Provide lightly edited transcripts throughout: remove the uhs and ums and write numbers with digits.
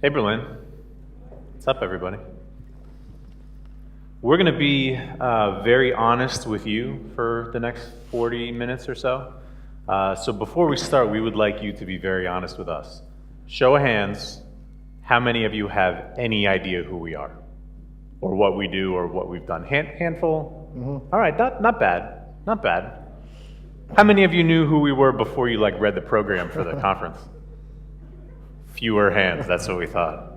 Hey, Berlin. What's up, everybody? We're going to be very honest with you for the next 40 minutes or so. So before we start, we would like you to be very honest with us. Show of hands, how many of you have any idea who we are? Or what we do or what we've done? Handful? Mm-hmm. All right, not bad, not bad. How many of you knew who we were before you read the program for the conference? Fewer hands, that's what we thought.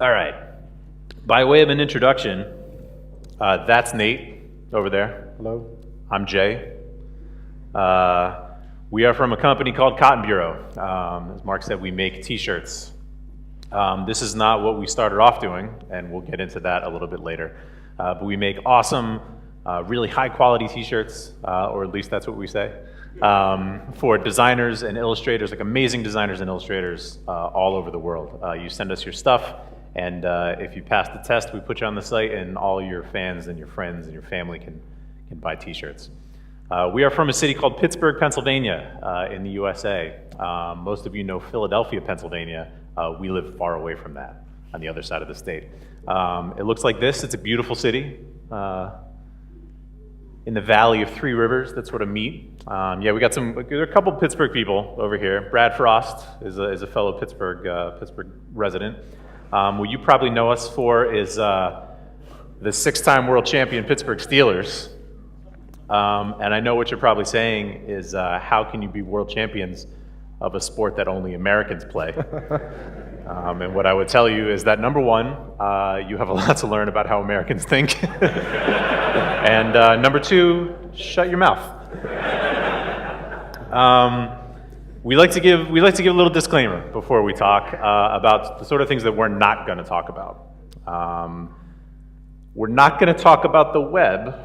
All right, by way of an introduction, that's Nate over there. Hello. I'm Jay. We are from a company called Cotton Bureau. As Mark said, we make t-shirts. This is not what we started off doing, and we'll get into that a little bit later. But we make awesome, really high quality t-shirts, or at least that's what we say, for designers and illustrators, amazing designers and illustrators all over the world. You send us your stuff, and if you pass the test, we put you on the site, and all your fans and your friends and your family can buy t-shirts. We are from a city called Pittsburgh, Pennsylvania, in the USA. Most of you know Philadelphia, Pennsylvania. We live far away from that, on the other side of the state. It looks like this. It's a beautiful city in the valley of three rivers that sort of meet. Yeah, we got there are a couple Pittsburgh people over here. Brad Frost is a fellow Pittsburgh resident. What you probably know us for is the 6-time world champion Pittsburgh Steelers. And I know what you're probably saying is, how can you be world champions of a sport that only Americans play? And what I would tell you is that, number one, you have a lot to learn about how Americans think. And number two, shut your mouth. We like to give a little disclaimer before we talk about the sort of things that we're not going to talk about. We're not going to talk about the web.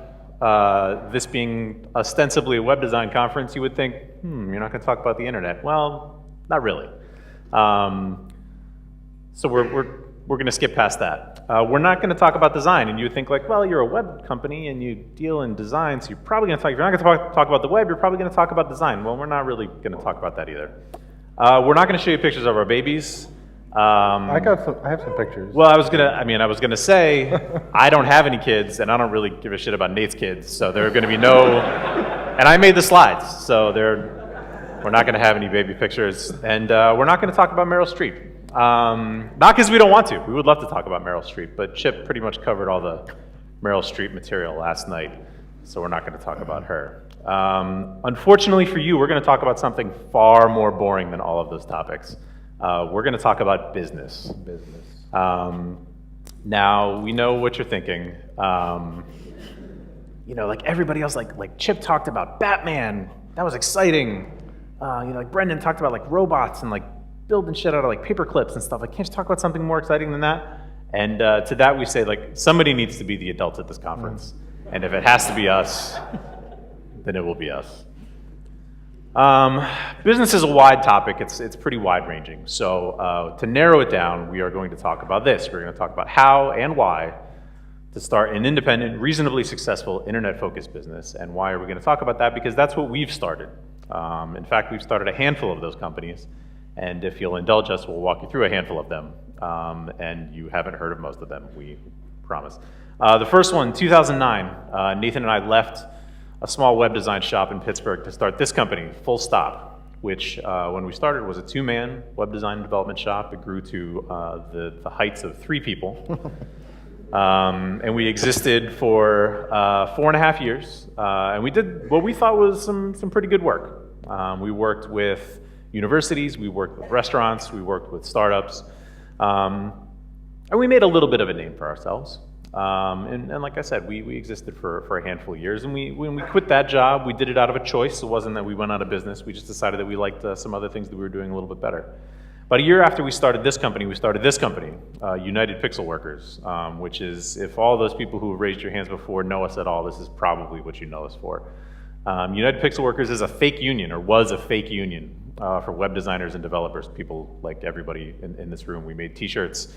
This being ostensibly a web design conference, you would think, you're not going to talk about the internet. Well, not really. So we're going to skip past that. We're not going to talk about design, and you would think well, you're a web company and you deal in design, so you're probably going to talk. If you're not going to talk about the web, you're probably going to talk about design. Well, we're not really going to talk about that either. We're not going to show you pictures of our babies. I have some pictures. Well, I was gonna say, I don't have any kids, and I don't really give a shit about Nate's kids, so there are gonna be no, and I made the slides, so we're not gonna have any baby pictures, and we're not gonna talk about Meryl Streep. Not because we don't want to. We would love to talk about Meryl Streep, but Chip pretty much covered all the Meryl Streep material last night, so we're not gonna talk about her. Unfortunately for you, we're gonna talk about something far more boring than all of those topics. We're going to talk about business. Now, we know what you're thinking. Everybody else, like Chip talked about Batman. That was exciting. Brendan talked about robots and building shit out of paper clips and stuff. Can't you talk about something more exciting than that? And to that we say, somebody needs to be the adult at this conference. And if it has to be us, then it will be us. Business is a wide topic. It's pretty wide-ranging. So to narrow it down, we are going to talk about this. We're going to talk about how and why to start an independent, reasonably successful, internet-focused business. And why are we going to talk about that? Because that's what we've started. In fact, we've started a handful of those companies. And if you'll indulge us, we'll walk you through a handful of them. And you haven't heard of most of them, we promise. The first one, 2009, Nathan and I left a small web design shop in Pittsburgh to start this company, Full Stop, which when we started was a 2-man web design and development shop. It grew to the heights of 3 people. And we existed for 4.5 years. And we did what we thought was some pretty good work. We worked with universities, we worked with restaurants, we worked with startups. And we made a little bit of a name for ourselves. And like I said, we existed for a handful of years, and when we quit that job, we did it out of a choice. It wasn't that we went out of business. We just decided that we liked some other things that we were doing a little bit better. About a year after we started this company, United Pixelworkers, which is, if all those people who have raised your hands before know us at all, this is probably what you know us for. United Pixelworkers is a fake union, or was a fake union, for web designers and developers, people like everybody in this room. We made t-shirts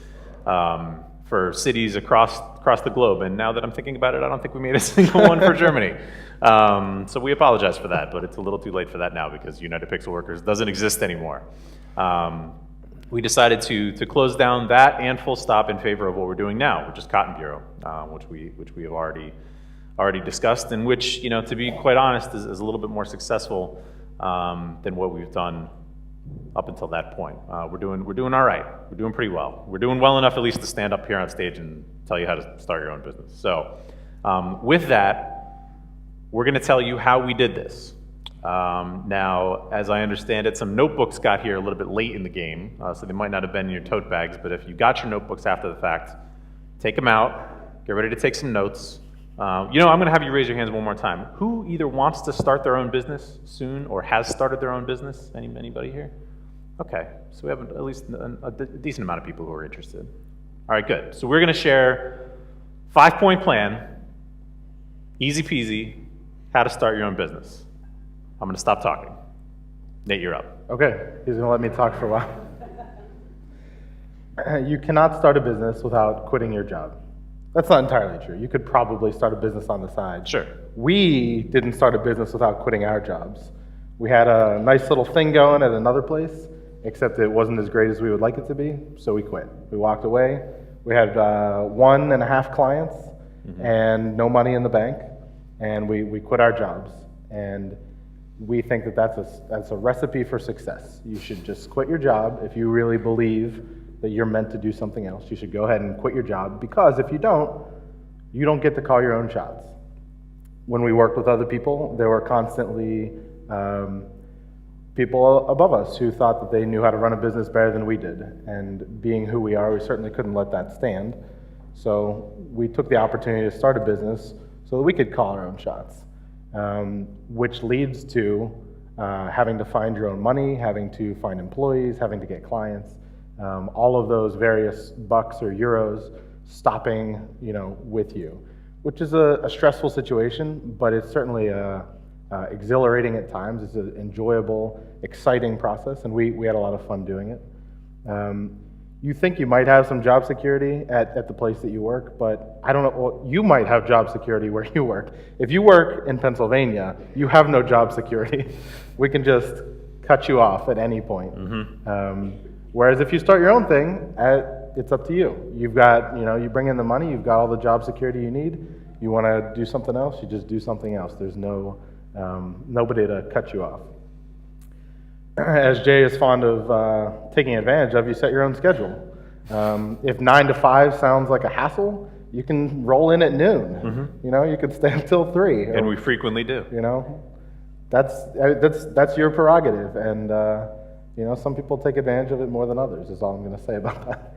for cities across the globe, and now that I'm thinking about it, I don't think we made a single one for Germany. So we apologize for that, but it's a little too late for that now because United Pixelworkers doesn't exist anymore. we decided to close down that and full stop in favor of what we're doing now, which is Cotton Bureau, which we have already discussed, and which, you know, to be quite honest, is a little bit more successful than what we've done up until that point. We're doing all right. We're doing pretty well. We're doing well enough at least to stand up here on stage and tell you how to start your own business. So with that, we're going to tell you how we did this. Now, as I understand it, some notebooks got here a little bit late in the game, so they might not have been in your tote bags, but if you got your notebooks after the fact, take them out, get ready to take some notes. You know, I'm going to have you raise your hands one more time. Who either wants to start their own business soon or has started their own business? Anybody here? Okay, so we have at least a decent amount of people who are interested. All right, good. So we're going to share 5-point plan, easy peasy, how to start your own business. I'm going to stop talking. Nate, you're up. Okay, he's going to let me talk for a while. You cannot start a business without quitting your job. That's not entirely true. You could probably start a business on the side. Sure. We didn't start a business without quitting our jobs. We had a nice little thing going at another place, except it wasn't as great as we would like it to be, so we quit. We walked away. We had 1.5 clients and no money in the bank, and we quit our jobs. And we think that that's a recipe for success. You should just quit your job if you really believe that you're meant to do something else. You should go ahead and quit your job, because if you don't get to call your own shots. When we worked with other people, there were constantly people above us who thought that they knew how to run a business better than we did. And being who we are, we certainly couldn't let that stand. So we took the opportunity to start a business so that we could call our own shots, which leads to having to find your own money, having to find employees, having to get clients. All of those various bucks or euros stopping, you know, with you, which is a stressful situation, but it's certainly exhilarating at times. It's an enjoyable, exciting process, and we had a lot of fun doing it. You think you might have some job security at the place that you work, but I don't know, well, you might have job security where you work. If you work in Pennsylvania, you have no job security. We can just cut you off at any point. Whereas if you start your own thing, it's up to you. You've got, you know, you bring in the money, you've got all the job security you need. You want to do something else, you just do something else. There's no nobody to cut you off. As Jay is fond of taking advantage of, you set your own schedule. If 9 to 5 sounds like a hassle, you can roll in at noon. You know, you could stay until 3. And we frequently do. You know, that's your prerogative, and you know, some people take advantage of it more than others, is all I'm going to say about that.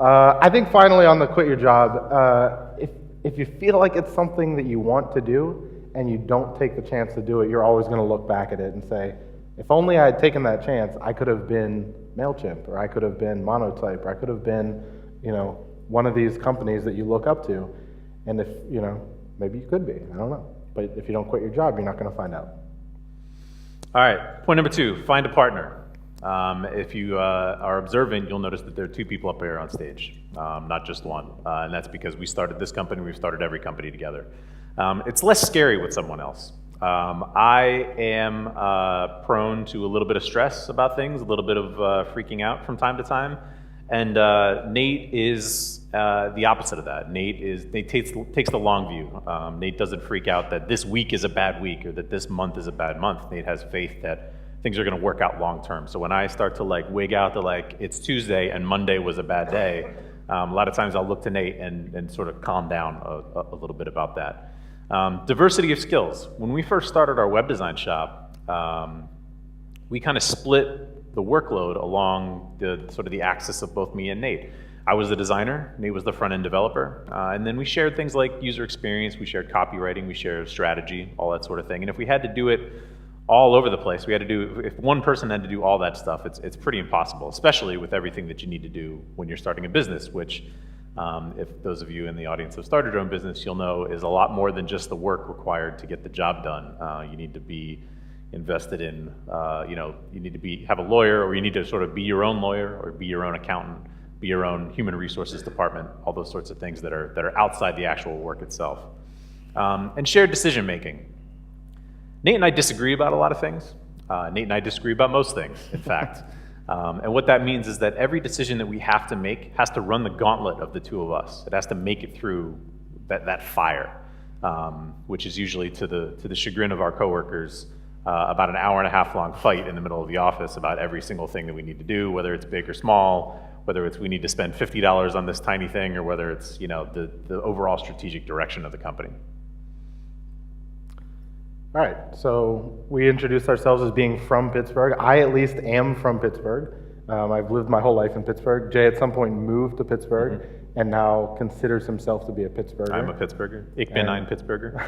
I think finally on the quit your job, if you feel like it's something that you want to do and you don't take the chance to do it, you're always going to look back at it and say, if only I had taken that chance, I could have been MailChimp, or I could have been Monotype, or I could have been, you know, one of these companies that you look up to. And if, you know, maybe you could be, I don't know. But if you don't quit your job, you're not going to find out. All right, point number 2, find a partner. If you are observant, you'll notice that there are 2 people up here on stage, not just one. And that's because we started this company, we've started every company together. It's less scary with someone else. I am prone to a little bit of stress about things, a little bit of freaking out from time to time. And Nate is the opposite of that. Nate takes the long view. Nate doesn't freak out that this week is a bad week or that this month is a bad month. Nate has faith that things are going to work out long term. So when I start to like wig out that it's Tuesday and Monday was a bad day, a lot of times I'll look to Nate and sort of calm down a little bit about that. Diversity of skills. When we first started our web design shop, we kind of split the workload along the sort of the axis of both me and Nate. I was the designer, Nate was the front-end developer, and then we shared things like user experience, we shared copywriting, we shared strategy, all that sort of thing. And if we had to do it all over the place, if one person had to do all that stuff, it's pretty impossible, especially with everything that you need to do when you're starting a business, which if those of you in the audience have started your own business, you'll know is a lot more than just the work required to get the job done. You need to be invested in, you need to have a lawyer, or you need to sort of be your own lawyer, or be your own accountant, be your own human resources department, all those sorts of things that are outside the actual work itself. And shared decision making. Nate and I disagree about a lot of things. Nate and I disagree about most things, in fact. And what that means is that every decision that we have to make has to run the gauntlet of the two of us. It has to make it through that fire, which is usually to the chagrin of our coworkers, about an hour and a half long fight in the middle of the office about every single thing that we need to do, whether it's big or small, whether it's we need to spend $50 on this tiny thing, or whether it's the overall strategic direction of the company. All right, so we introduced ourselves as being from Pittsburgh. I at least am from Pittsburgh. I've lived my whole life in Pittsburgh. Jay at some point moved to Pittsburgh and now considers himself to be a Pittsburgher. I'm a Pittsburgher. Ich bin ein Pittsburgher.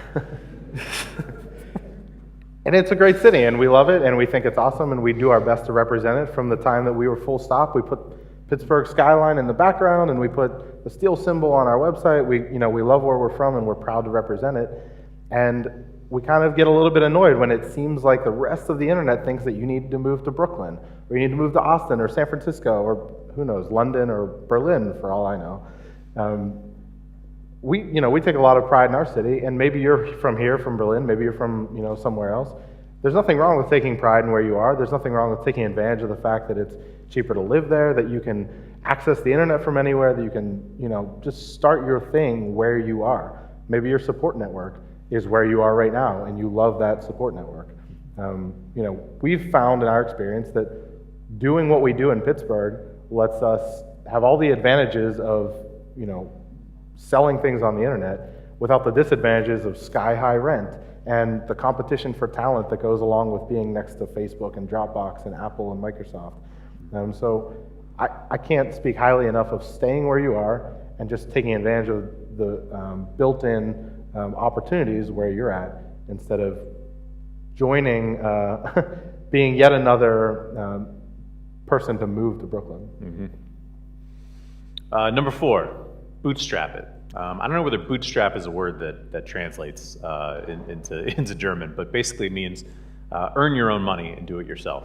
And it's a great city, and we love it, and we think it's awesome, and we do our best to represent it. From the time that we were full stop, we put Pittsburgh skyline in the background, and we put the steel symbol on our website. We love where we're from, and we're proud to represent it. And we kind of get a little bit annoyed when it seems like the rest of the internet thinks that you need to move to Brooklyn, or you need to move to Austin, or San Francisco, or who knows, London, or Berlin, for all I know. We take a lot of pride in our city, and maybe you're from here, from Berlin, maybe you're from somewhere else. There's nothing wrong with taking pride in where you are. There's nothing wrong with taking advantage of the fact that it's cheaper to live there, that you can access the internet from anywhere, that you can just start your thing where you are. Maybe your support network is where you are right now, and you love that support network. We've found in our experience that doing what we do in Pittsburgh lets us have all the advantages of selling things on the internet without the disadvantages of sky-high rent and the competition for talent that goes along with being next to Facebook and Dropbox and Apple and Microsoft. So I can't speak highly enough of staying where you are and just taking advantage of the built-in opportunities where you're at, instead of joining, being yet another person to move to Brooklyn. Number 4, bootstrap it. I don't know whether bootstrap is a word that translates into German, but basically it means earn your own money and do it yourself.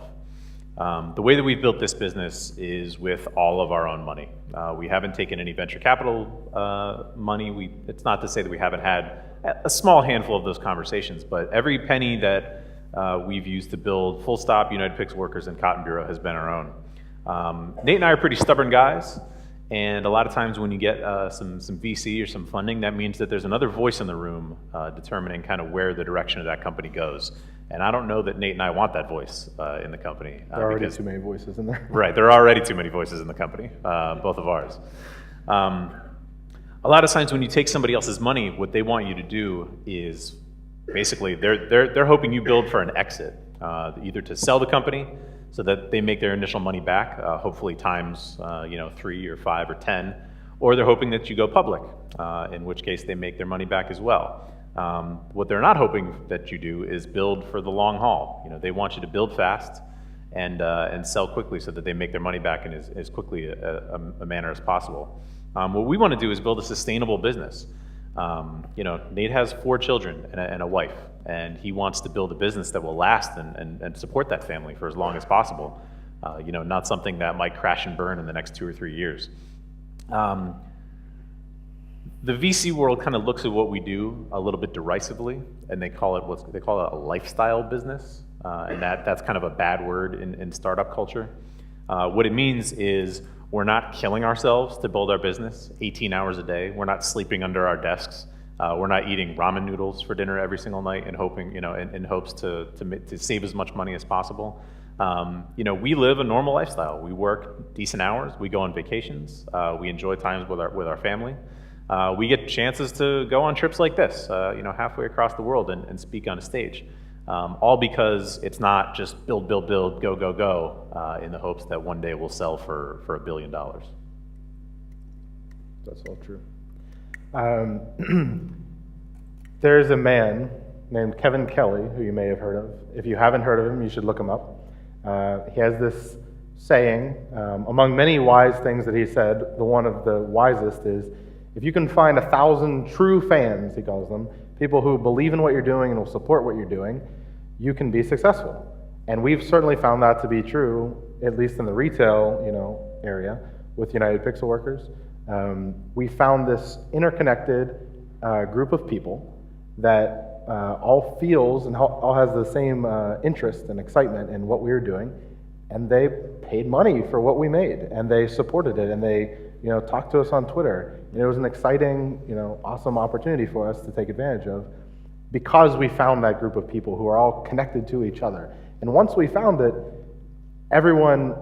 The way that we've built this business is with all of our own money. We haven't taken any venture capital money. It's not to say that we haven't had a small handful of those conversations, but every penny that we've used to build Full Stop, United Pixelworkers, and Cotton Bureau has been our own. Nate and I are pretty stubborn guys, and a lot of times when you get some VC or some funding, that means that there's another voice in the room determining kind of where the direction of that company goes. And I don't know that Nate and I want that voice in the company. There are already too many voices in there. Right, there are already too many voices in the company, both of ours. A lot of times when you take somebody else's money, what they want you to do is basically they're hoping you build for an exit, either to sell the company so that they make their initial money back, hopefully times 3 or 5 or 10, or they're hoping that you go public, in which case they make their money back as well. What they're not hoping that you do is build for the long haul. They want you to build fast and sell quickly so that they make their money back in as quickly a manner as possible. What we want to do is build a sustainable business. Nate has 4 children and a wife, and he wants to build a business that will last and support that family for as long as possible. Not something that might crash and burn in the next 2 or 3 years. The VC world kind of looks at what we do a little bit derisively, and they call it a lifestyle business, and that's kind of a bad word in startup culture. What it means is we're not killing ourselves to build our business 18 hours a day. We're not sleeping under our desks. We're not eating ramen noodles for dinner every single night and hoping, in hopes to save as much money as possible. We live a normal lifestyle. We work decent hours. We go on vacations. We enjoy times with our family. We get chances to go on trips like this, halfway across the world and speak on a stage. All because it's not just build, build, build, go, go, go, in the hopes that one day we'll sell for $1 billion. That's all true. There's a man named Kevin Kelly, who you may have heard of. If you haven't heard of him, you should look him up. He has this saying, among many wise things that he said, one of the wisest is, if you can find 1,000 true fans, he calls them, people who believe in what you're doing and will support what you're doing, you can be successful. And we've certainly found that to be true, at least in the retail, area with United Pixelworkers. We found this interconnected group of people that that all feels and all has the same interest and excitement in what we were doing, and they paid money for what we made, and they supported it, and they talked to us on Twitter. And it was an exciting, awesome opportunity for us to take advantage of, because we found that group of people who are all connected to each other. And once we found it, everyone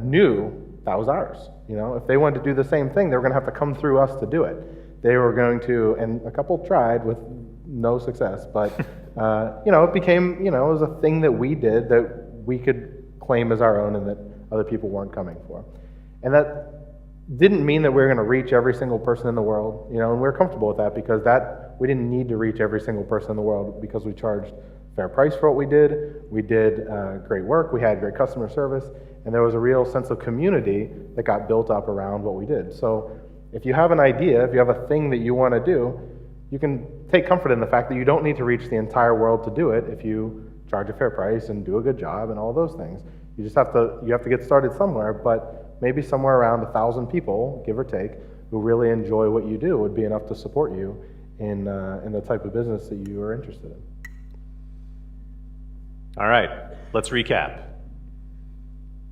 knew that was ours. If they wanted to do the same thing, they were going to have to come through us to do it. They were going to, and a couple tried with no success, but it became, it was a thing that we did that we could claim as our own and that other people weren't coming for. And that didn't mean that we were going to reach every single person in the world, and we were comfortable with that, because we didn't need to reach every single person in the world, because we charged fair price for what we did. We did great work. We had great customer service, and there was a real sense of community that got built up around what we did. So if you have an idea, if you have a thing that you want to do, you can take comfort in the fact that you don't need to reach the entire world to do it if you charge a fair price and do a good job and all those things. You just have to get started somewhere, but maybe somewhere around 1,000 people, give or take, who really enjoy what you do would be enough to support you in the type of business that you are interested in. All right, let's recap.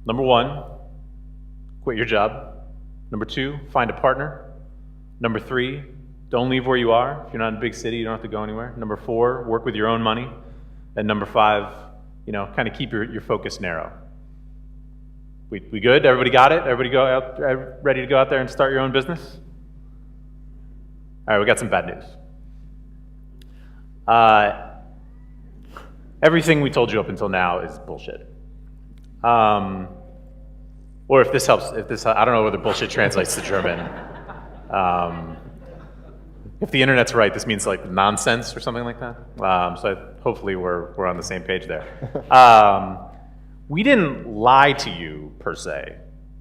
Number 1, quit your job. Number 2, find a partner. Number 3, don't leave where you are. If you're not in a big city, you don't have to go anywhere. Number 4, work with your own money. And number 5, kind of keep your focus narrow. We good? Everybody got it? Everybody ready to go out there and start your own business? All right, we got some bad news. Everything we told you up until now is bullshit. Or if this helps, I don't know whether bullshit translates to German. If the internet's right, this means like nonsense or something like that. So hopefully we're on the same page there. We didn't lie to you, per se.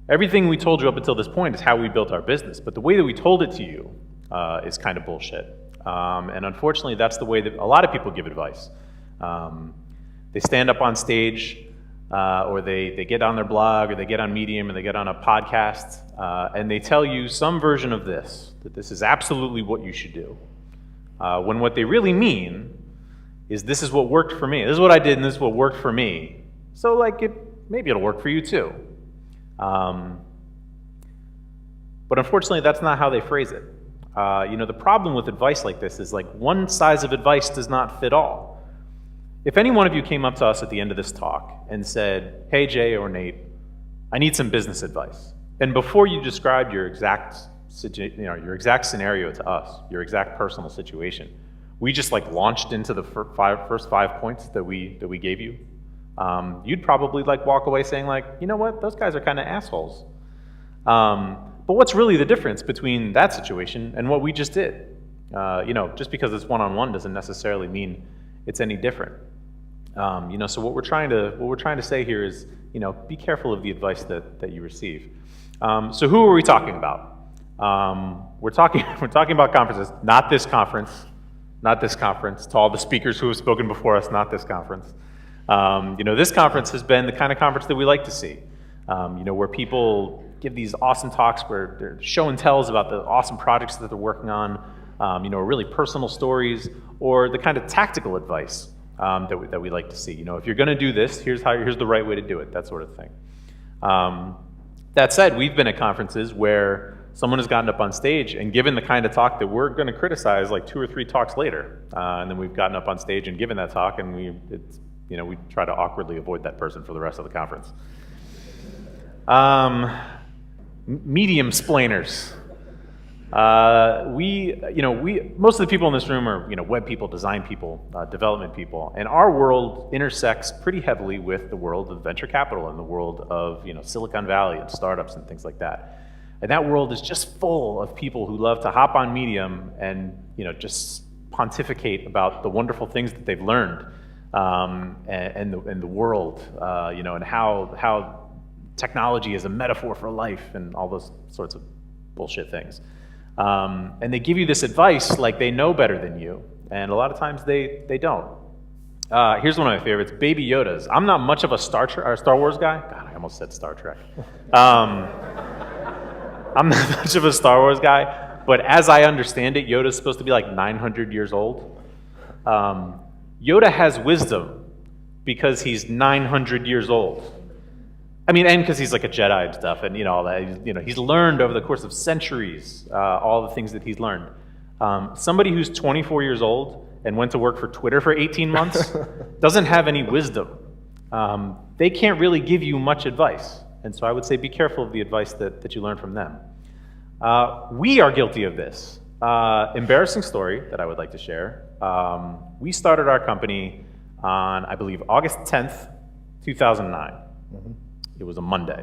Everything we told you up until this point is how we built our business, but the way that we told it to you is kind of bullshit. And unfortunately, that's the way that a lot of people give advice. They stand up on stage, or they get on their blog, or they get on Medium, or they get on a podcast, and they tell you some version of this, that this is absolutely what you should do. When what they really mean is, this is what worked for me. This is what I did, and this is what worked for me. So maybe it'll work for you too. But unfortunately, that's not how they phrase it. The problem with advice like this is one size of advice does not fit all. If any one of you came up to us at the end of this talk and said, "Hey, Jay or Nate, I need some business advice," and before you described your exact scenario to us, your exact personal situation, we just launched into the first 5 points that we gave you, you'd probably walk away saying you know what, those guys are kind of assholes. But what's really the difference between that situation and what we just did? Just because it's one-on-one doesn't necessarily mean it's any different. So what we're trying to say here is, be careful of the advice that you receive. So who are we talking about? We're talking about conferences, not this conference, to all the speakers who have spoken before us, not this conference. This conference has been the kind of conference that we like to see, where people give these awesome talks where they're show and tells about the awesome projects that they're working on, really personal stories, or the kind of tactical advice that we like to see. If you're going to do this, here's the right way to do it, that sort of thing. That said, we've been at conferences where someone has gotten up on stage and given the kind of talk that we're going to criticize 2 or 3 talks later, and then we've gotten up on stage and given that talk, and we try to awkwardly avoid that person for the rest of the conference. Medium splainers. Most of the people in this room are, web people, design people, development people, and our world intersects pretty heavily with the world of venture capital and the world of, Silicon Valley and startups and things like that. And that world is just full of people who love to hop on Medium and, just pontificate about the wonderful things that they've learned, and the world, and how technology is a metaphor for life and all those sorts of bullshit things. And they give you this advice like they know better than you, and a lot of times they don't. Here's one of my favorites, Baby Yodas. I'm not much of a Star Wars guy. God, I almost said Star Trek. I'm not much of a Star Wars guy, but as I understand it, Yoda's supposed to be 900 years old. Yoda has wisdom because he's 900 years old. I mean, and because he's like a Jedi and stuff, and all that. He's learned over the course of centuries all the things that he's learned. Somebody who's 24 years old and went to work for Twitter for 18 months doesn't have any wisdom. They can't really give you much advice, and so I would say be careful of the advice that you learn from them. We are guilty of this. Embarrassing story that I would like to share. We started our company on, I believe, August 10th, 2009. Mm-hmm. It was a Monday.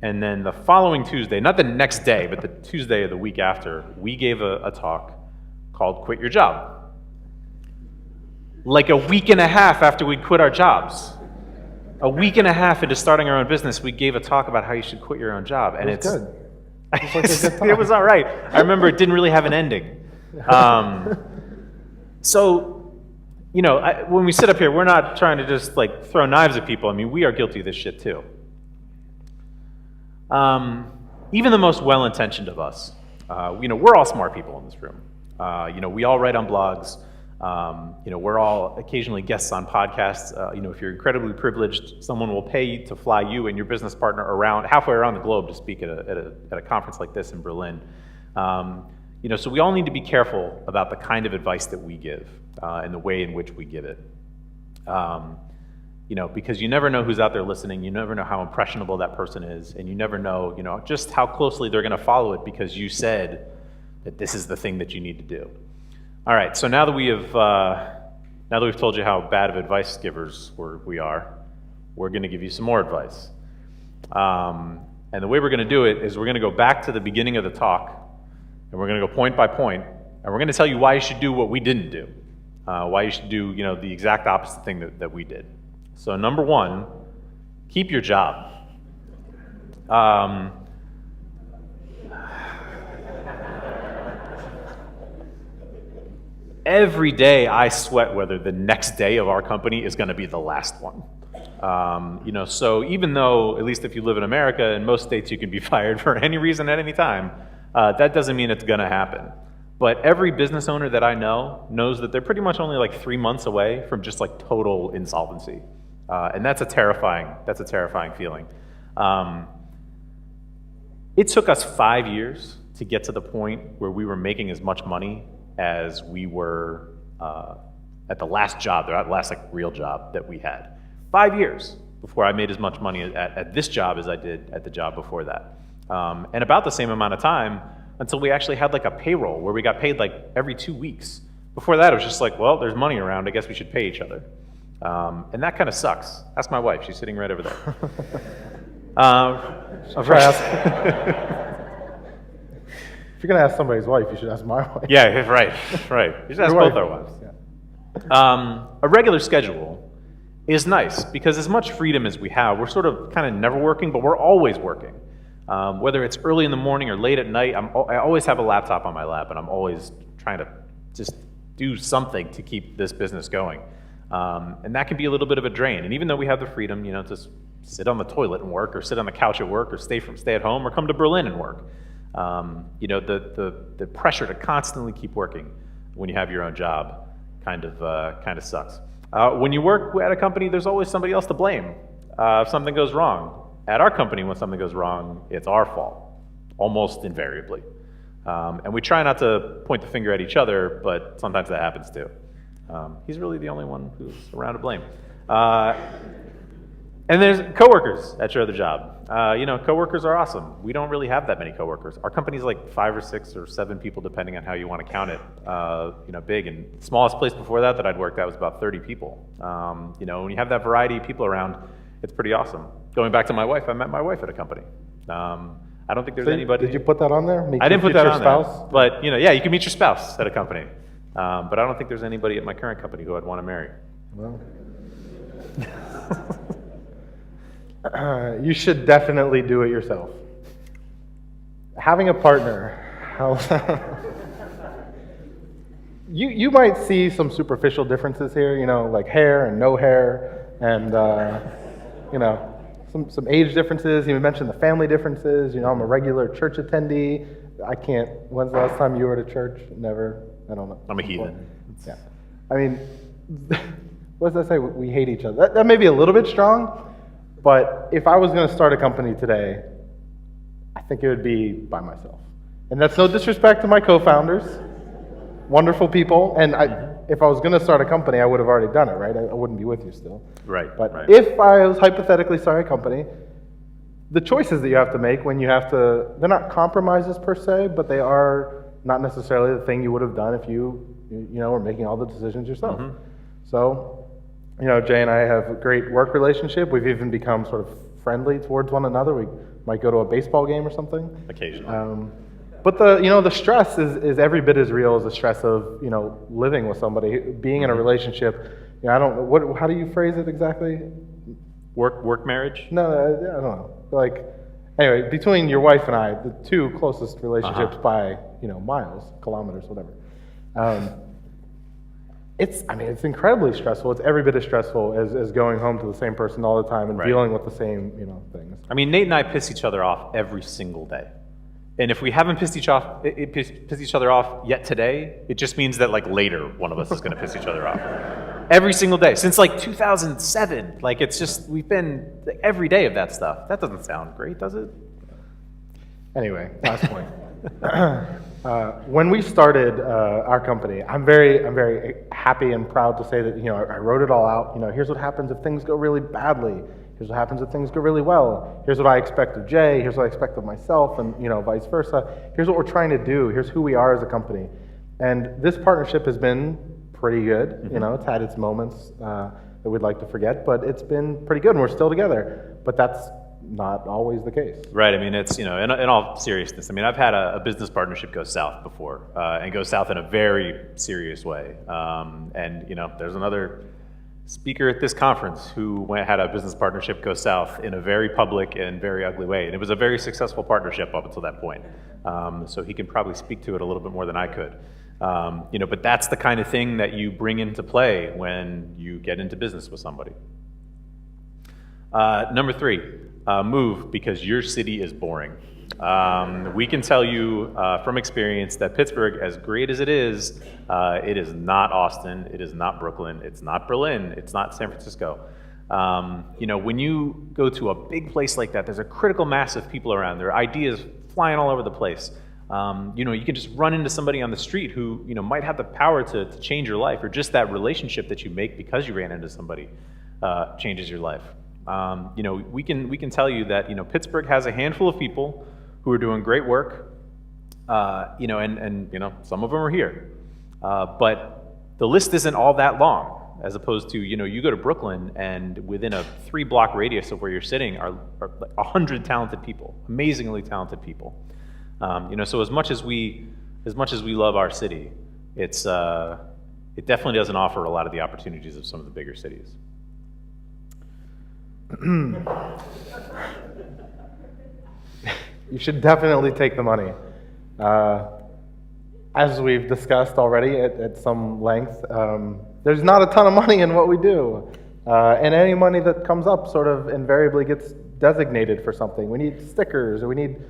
And then the following Tuesday, not the next day, but the Tuesday of the week after, we gave a talk called Quit Your Job. Like a week and a half after we'd quit our jobs. A week and a half into starting our own business, we gave a talk about how you should quit your own job. And it's good. It was all right. I remember it didn't really have an ending. So, when we sit up here, we're not trying to just like throw knives at people. I mean, we are guilty of this shit too. Even the most well-intentioned of us, we're all smart people in this room. We all write on blogs. We're all occasionally guests on podcasts. If you're incredibly privileged, someone will pay to fly you and your business partner halfway around the globe to speak at a conference like this in Berlin. So we all need to be careful about the kind of advice that we give and the way in which we give it. Because you never know who's out there listening. You never know how impressionable that person is, and you never know, just how closely they're going to follow it because you said that this is the thing that you need to do. All right, so now that we've told you how bad of advice givers we are, we're going to give you some more advice. And the way we're going to do it is we're going to go back to the beginning of the talk, and we're going to go point by point, and we're going to tell you why you should do what we didn't do, why you should do the exact opposite thing that we did. So number one, keep your job. Every day I sweat whether the next day of our company is going to be the last one. So even though, at least if you live in America, in most states you can be fired for any reason at any time, that doesn't mean it's going to happen. But every business owner that I know knows that they're pretty much only like 3 months away from just like total insolvency. And that's a terrifying feeling. It took us 5 years to get to the point where we were making as much money as we were at the last job, the last like real job that we had. 5 years before I made as much money at this job as I did at the job before that. And about the same amount of time until we actually had like a payroll where we got paid like every 2 weeks. Before that, it was just like, well, there's money around, I guess we should pay each other. And that kind of sucks. Ask my wife, she's sitting right over there. If you're going to ask somebody's wife, you should ask my wife. Yeah, right. You should ask both our wives. Yeah. A regular schedule is nice because as much freedom as we have, we're sort of kind of never working, but we're always working. Whether it's early in the morning or late at night, I always have a laptop on my lap, and I'm always trying to just do something to keep this business going. And that can be a little bit of a drain. And even though we have the freedom, to sit on the toilet and work, or sit on the couch at work, or stay at home, or come to Berlin and work, the pressure to constantly keep working when you have your own job kind of sucks. When you work at a company, there's always somebody else to blame if something goes wrong. At our company, when something goes wrong, it's our fault, almost invariably. And we try not to point the finger at each other, but sometimes that happens too. He's really the only one who's around to blame. And there's coworkers at your other job. Coworkers are awesome. We don't really have that many coworkers. Our company's like 5 or 6 or 7 people, depending on how you want to count it. Big. And the smallest place before that I'd worked at was about 30 people. When you have that variety of people around, it's pretty awesome. Going back to my wife, I met my wife at a company. I don't think there's anybody. Did you put that on there? I didn't put that on there. But you can meet your spouse at a company. But I don't think there's anybody at my current company who I'd want to marry. Well. You should definitely do it yourself. Having a partner, you might see some superficial differences here, like hair and no hair, and some age differences. You mentioned the family differences. I'm a regular church attendee. When's the last time you were at a church? Never. I don't know. I'm a heathen. Yeah. I mean, what does that say? We hate each other. That may be a little bit strong, but if I was going to start a company today, I think it would be by myself. And that's no disrespect to my co-founders, wonderful people. And if I was going to start a company, I would have already done it, right? I wouldn't be with you still. Right. But right. if I was hypothetically starting a company, the choices that you have to make when you have to, they're not compromises per se, but they are not necessarily the thing you would have done if you were making all the decisions yourself. So, Jay and I have a great work relationship. We've even become sort of friendly towards one another. We might go to a baseball game or something. Occasionally. But the stress is every bit as real as the stress of, living with somebody, being in a relationship. I don't know, how do you phrase it exactly? Work marriage? No, I don't know. Like, anyway, between your wife and I, the two closest relationships by, miles, kilometers, whatever. It's incredibly stressful. It's every bit as stressful as going home to the same person all the time and dealing with the same, things. I mean, Nate and I piss each other off every single day. And if we haven't pissed each other off yet today, it just means that later one of us is going to piss each other off. Every single day since 2007. It's just we've been every day of that stuff. That doesn't sound great, does it? Anyway, last point. When we started our company, I'm very happy and proud to say that I wrote it all out. Here's what happens if things go really badly. Here's what happens if things go really well. Here's what I expect of Jay. Here's what I expect of myself, and vice versa. Here's what we're trying to do. Here's who we are as a company. And this partnership has been pretty good. It's had its moments that we'd like to forget, but it's been pretty good, and we're still together. But that's not always the case. Right. I mean, it's in all seriousness. I mean, I've had a business partnership go south before, and go south in a very serious way. And there's another speaker at this conference who had a business partnership go south in a very public and very ugly way. And it was a very successful partnership up until that point. So he can probably speak to it a little bit more than I could. But that's the kind of thing that you bring into play when you get into business with somebody. Number 3, move because your city is boring. We can tell you from experience that Pittsburgh, as great as it is not Austin, it is not Brooklyn, it's not Berlin, it's not San Francisco. When you go to a big place like that, there's a critical mass of people around. There are ideas flying all over the place. You can just run into somebody on the street who might have the power to change your life, or just that relationship that you make because you ran into somebody changes your life. We can tell you that Pittsburgh has a handful of people who are doing great work, and some of them are here, but the list isn't all that long. As opposed to you go to Brooklyn, and within a 3-block radius of where you're sitting are 100 talented people, amazingly talented people. So as much as we love our city, it definitely doesn't offer a lot of the opportunities of some of the bigger cities. You should definitely take the money. As we've discussed already at some length, there's not a ton of money in what we do. And any money that comes up sort of invariably gets designated for something. We need stickers, or we need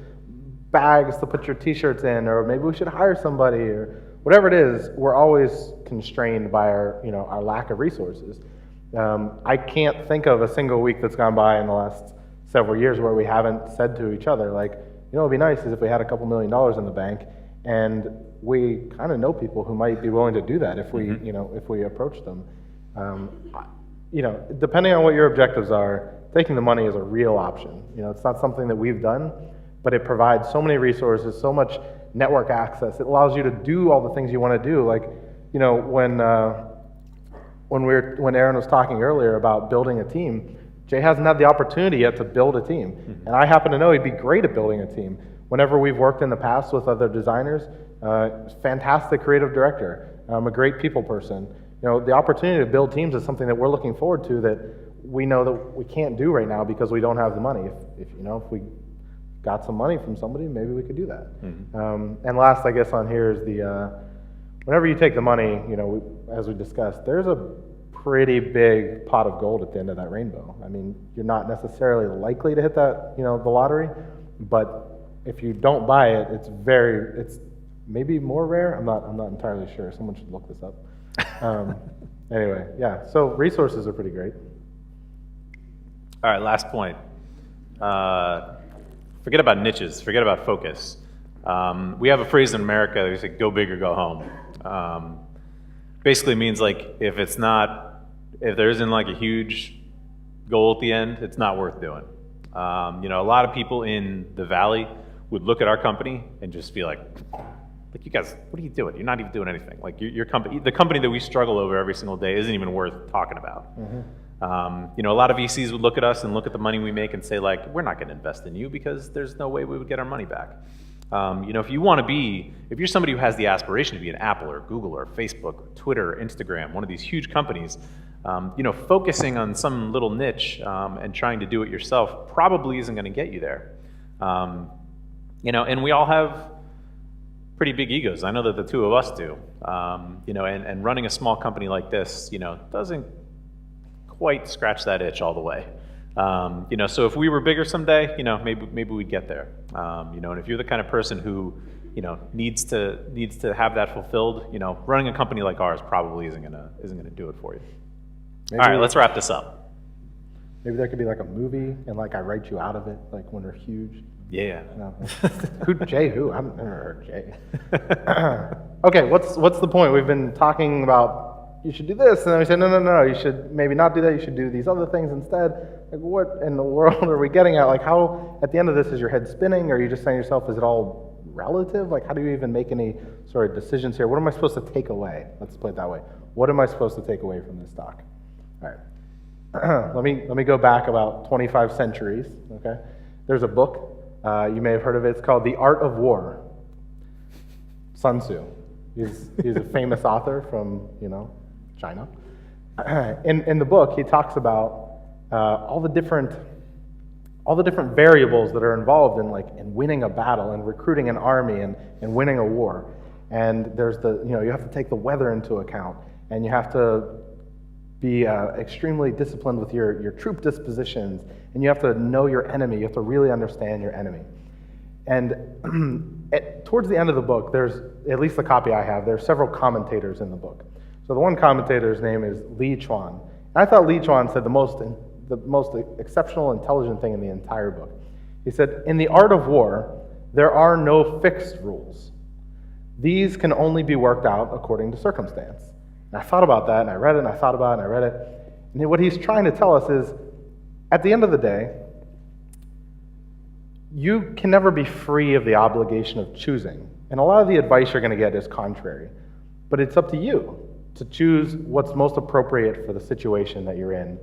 bags to put your t-shirts in, or maybe we should hire somebody, or whatever it is. We're always constrained by our lack of resources. I can't think of a single week that's gone by in the last several years where we haven't said to each other, it'd be nice is if we had a couple $1 million in the bank, and we kind of know people who might be willing to do that if we, if we approach them. Depending on what your objectives are, taking the money is a real option. It's not something that we've done, but it provides so many resources, so much network access. It allows you to do all the things you want to do. When Aaron was talking earlier about building a team, Jay hasn't had the opportunity yet to build a team. And I happen to know he'd be great at building a team. Whenever we've worked in the past with other designers, fantastic creative director, a great people person. The opportunity to build teams is something that we're looking forward to that we know that we can't do right now because we don't have the money. If we got some money from somebody, maybe we could do that. And last, I guess, on here is whenever you take the money, as we discussed, there's a pretty big pot of gold at the end of that rainbow. I mean, you're not necessarily likely to hit that, the lottery, but if you don't buy it, it's maybe more rare. I'm not entirely sure. Someone should look this up. Anyway, yeah. So resources are pretty great. All right, last point. Forget about niches. Forget about focus. We have a phrase in America that we say, "Go big or go home." Basically means like if there isn't like a huge goal at the end, it's not worth doing. You know, a lot of people in the Valley would look at our company and just be like, you guys, what are you doing? You're not even doing anything. Like your company, the company that we struggle over every single day isn't even worth talking about. Mm-hmm. You know, a lot of VCs would look at us and look at the money we make and say like, we're not going to invest in you because there's no way we would get our money back. You know, if you're somebody who has the aspiration to be an Apple or Google or Facebook or Twitter or Instagram, one of these huge companies, you know, focusing on some little niche and trying to do it yourself probably isn't going to get you there. You know, and we all have pretty big egos. I know that the two of us do. You know, and running a small company like this, you know, doesn't quite scratch that itch all the way. You know, so if we were bigger someday, you know, maybe we'd get there. You know, and if you're the kind of person who, you know, needs to have that fulfilled, you know, running a company like ours probably isn't gonna do it for you. Maybe, all right, let's wrap this up. Maybe there could be like a movie, and like I write you out of it, like when we're huge. Yeah. No. Who? I've never heard Jay. Okay, what's the point? We've been talking about you should do this, and then we say no, you should maybe not do that. You should do these other things instead. Like, what in the world are we getting at? Like, how at the end of this is your head spinning? Or are you just saying to yourself, is it all relative? Like, how do you even make any sort of decisions here? What am I supposed to take away? Let's put it that way. What am I supposed to take away from this talk? All right. let me go back about 25 centuries. Okay, there's a book. You may have heard of it. It's called The Art of War. Sun Tzu. He's a famous author from, you know, China. In the book, he talks about all the different variables that are involved in winning a battle and recruiting an army and winning a war. And there's you have to take the weather into account, and you have to be extremely disciplined with your troop dispositions, and you have to know your enemy. You have to really understand your enemy. And towards the end of the book, there's, at least the copy I have, there's several commentators in the book. So the one commentator's name is Li Chuan. And I thought Li Chuan said the most exceptional, intelligent thing in the entire book. He said, in the art of war, there are no fixed rules. These can only be worked out according to circumstance. And I thought about that, and I read it, and I thought about it, and I read it. And what he's trying to tell us is, at the end of the day, you can never be free of the obligation of choosing. And a lot of the advice you're going to get is contrary. But it's up to you to choose what's most appropriate for the situation that you're in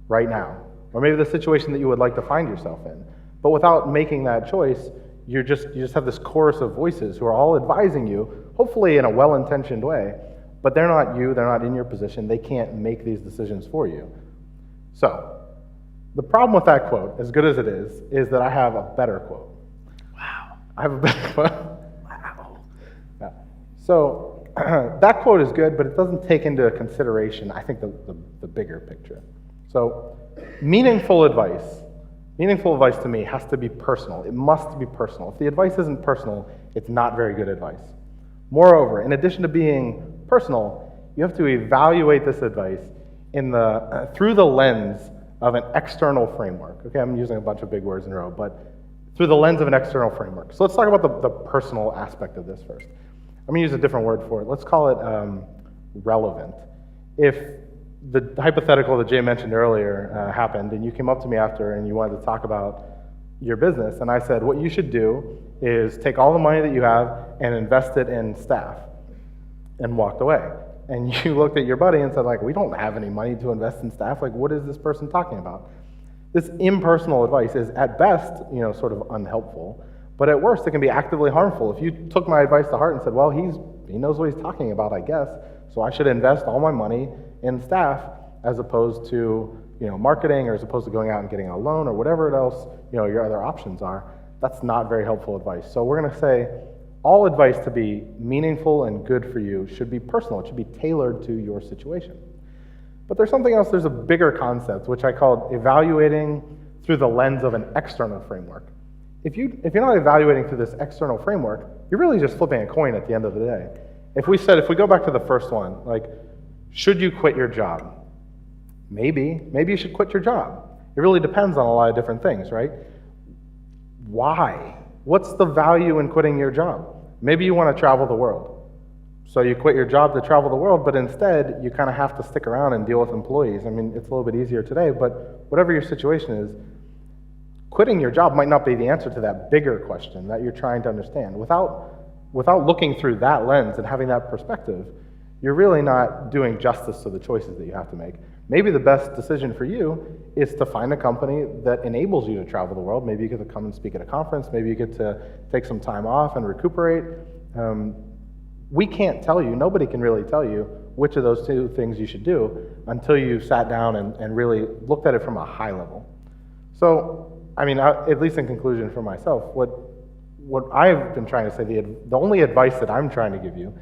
right now. Or maybe the situation that you would like to find yourself in. But without making that choice, you just have this chorus of voices who are all advising you, hopefully in a well-intentioned way, but they're not you, they're not in your position, they can't make these decisions for you. So, the problem with that quote, as good as it is that I have a better quote. Wow. I have a better quote. Wow. Yeah. So, that quote is good, but it doesn't take into consideration, I think, the bigger picture. So, meaningful advice to me has to be personal. It must be personal. If the advice isn't personal, it's not very good advice. Moreover, in addition to being personal, you have to evaluate this advice through the lens of an external framework. Okay, I'm using a bunch of big words in a row, but through the lens of an external framework. So let's talk about the personal aspect of this first. I'm gonna use a different word for it. Let's call it relevant. If the hypothetical that Jay mentioned earlier happened, and you came up to me after and you wanted to talk about your business, and I said, what you should do is take all the money that you have and invest it in staff, and walked away. And you looked at your buddy and said, like, we don't have any money to invest in staff. Like, what is this person talking about? This impersonal advice is, at best, sort of unhelpful, but at worst, it can be actively harmful. If you took my advice to heart and said, well, he knows what he's talking about, I guess, so I should invest all my money in staff as opposed to, marketing, or as opposed to going out and getting a loan, or whatever else, your other options are, that's not very helpful advice. So we're going to say, all advice to be meaningful and good for you should be personal. It should be tailored to your situation. But there's something else, there's a bigger concept, which I call evaluating through the lens of an external framework. If you're not evaluating through this external framework, you're really just flipping a coin at the end of the day. If we go back to the first one, like, should you quit your job? Maybe you should quit your job. It really depends on a lot of different things, right? Why? What's the value in quitting your job? Maybe you want to travel the world. So you quit your job to travel the world, but instead you kind of have to stick around and deal with employees. I mean, it's a little bit easier today, but whatever your situation is, quitting your job might not be the answer to that bigger question that you're trying to understand. Without looking through that lens and having that perspective, you're really not doing justice to the choices that you have to make. Maybe the best decision for you is to find a company that enables you to travel the world. Maybe you get to come and speak at a conference. Maybe you get to take some time off and recuperate. We can't tell you, nobody can really tell you which of those two things you should do until you sat down and really looked at it from a high level. So, I mean, at least in conclusion for myself, what I've been trying to say, the only advice that I'm trying to give you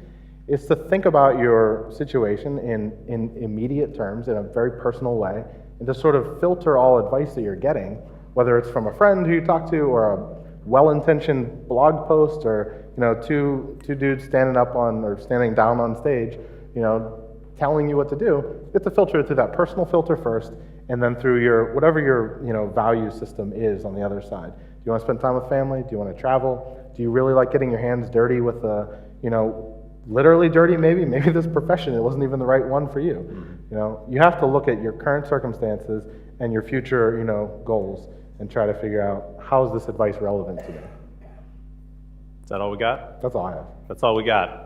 is to think about your situation in immediate terms, in a very personal way, and to sort of filter all advice that you're getting, whether it's from a friend who you talk to, or a well-intentioned blog post, or two dudes standing down on stage, telling you what to do. You have to filter it through that personal filter first, and then through whatever your value system is on the other side. Do you want to spend time with family? Do you want to travel? Do you really like getting your hands dirty with literally dirty maybe this profession, it wasn't even the right one for you. You have to look at your current circumstances and your future goals and try to figure out, how is this advice relevant to me? Is that all we got? That's all I have. That's all we got.